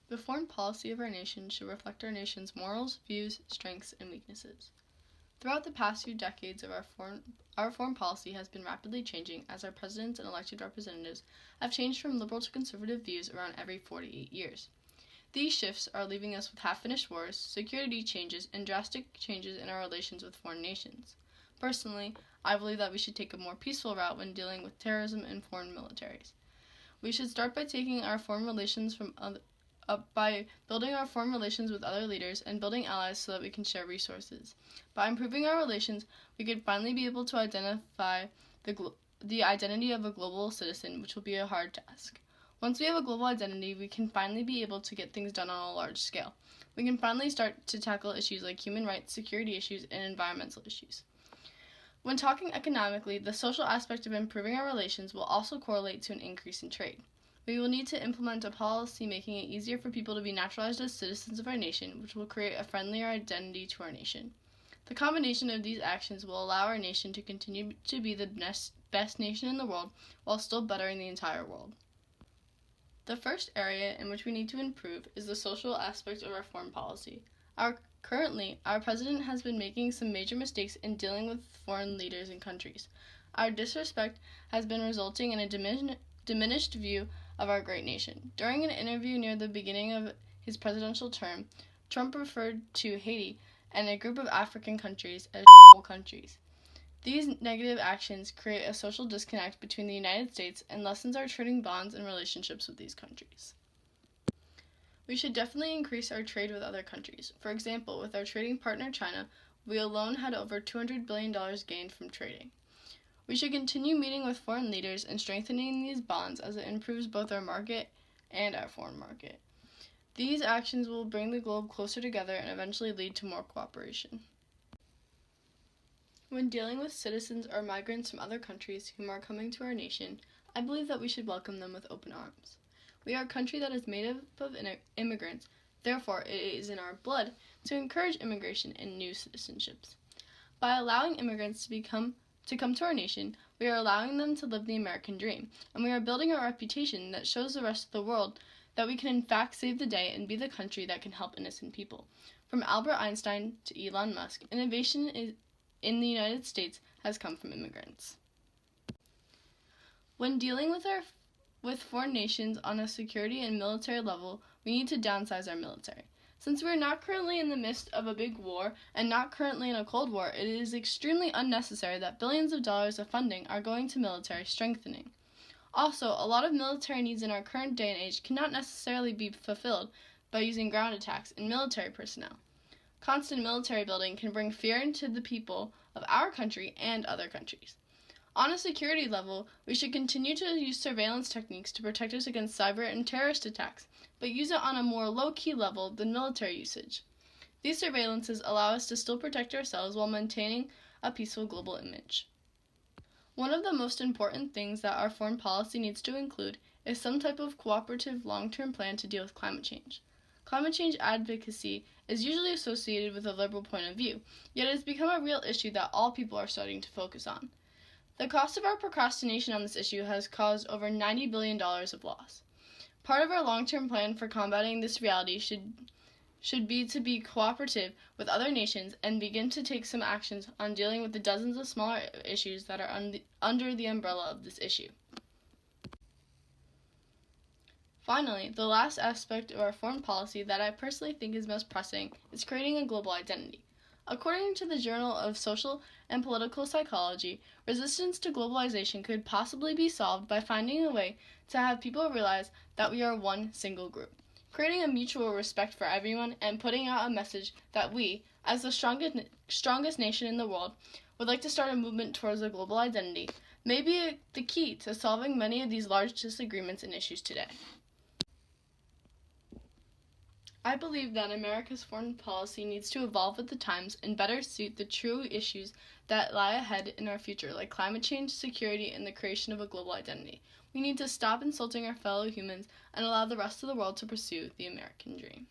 The foreign policy of our nation should reflect our nation's morals, views, strengths, and weaknesses. Throughout the past few decades of our foreign policy has been rapidly changing as our presidents and elected representatives have changed from liberal to conservative views around every 48 years. These shifts are leaving us with half-finished wars, security changes, and drastic changes in our relations with foreign nations. Personally, I believe that we should take a more peaceful route when dealing with terrorism and foreign militaries. We should start by taking our foreign relations by building our foreign relations with other leaders and building allies so that we can share resources. By improving our relations, we could finally be able to identify the identity of a global citizen, which will be a hard task. Once we have a global identity, we can finally be able to get things done on a large scale. We can finally start to tackle issues like human rights, security issues, and environmental issues. When talking economically, the social aspect of improving our relations will also correlate to an increase in trade. We will need to implement a policy making it easier for people to be naturalized as citizens of our nation, which will create a friendlier identity to our nation. The combination of these actions will allow our nation to continue to be the best nation in the world while still bettering the entire world. The first area in which we need to improve is the social aspect of our foreign policy. Currently, our president has been making some major mistakes in dealing with foreign leaders and countries. Our disrespect has been resulting in a diminished view of our great nation. During an interview near the beginning of his presidential term, Trump referred to Haiti and a group of African countries as countries. These negative actions create a social disconnect between the United States and lessens our trading bonds and relationships with these countries. We should definitely increase our trade with other countries. For example, with our trading partner China, we alone had over $200 billion gained from trading. We should continue meeting with foreign leaders and strengthening these bonds as it improves both our market and our foreign market. These actions will bring the globe closer together and eventually lead to more cooperation. When dealing with citizens or migrants from other countries whom are coming to our nation, I believe that we should welcome them with open arms. We are a country that is made up of immigrants, therefore it is in our blood to encourage immigration and new citizenships. By allowing immigrants to come to our nation, we are allowing them to live the American dream, and we are building a reputation that shows the rest of the world that we can in fact save the day and be the country that can help innocent people. From Albert Einstein to Elon Musk, innovation in the United States has come from immigrants. When dealing with foreign nations on a security and military level, we need to downsize our military. Since we are not currently in the midst of a big war and not currently in a Cold War, it is extremely unnecessary that billions of dollars of funding are going to military strengthening. Also, a lot of military needs in our current day and age cannot necessarily be fulfilled by using ground attacks and military personnel. Constant military building can bring fear into the people of our country and other countries. On a security level, we should continue to use surveillance techniques to protect us against cyber and terrorist attacks, but use it on a more low-key level than military usage. These surveillances allow us to still protect ourselves while maintaining a peaceful global image. One of the most important things that our foreign policy needs to include is some type of cooperative long-term plan to deal with climate change. Climate change advocacy is usually associated with a liberal point of view, yet it has become a real issue that all people are starting to focus on. The cost of our procrastination on this issue has caused over $90 billion of loss. Part of our long-term plan for combating this reality should be to be cooperative with other nations and begin to take some actions on dealing with the dozens of smaller issues that are under the umbrella of this issue. Finally, the last aspect of our foreign policy that I personally think is most pressing is creating a global identity. According to the Journal of Social and Political Psychology, resistance to globalization could possibly be solved by finding a way to have people realize that we are one single group, creating a mutual respect for everyone and putting out a message that we, as the strongest nation in the world, would like to start a movement towards a global identity may be the key to solving many of these large disagreements and issues today. I believe that America's foreign policy needs to evolve with the times and better suit the true issues that lie ahead in our future, like climate change, security, and the creation of a global identity. We need to stop insulting our fellow humans and allow the rest of the world to pursue the American dream.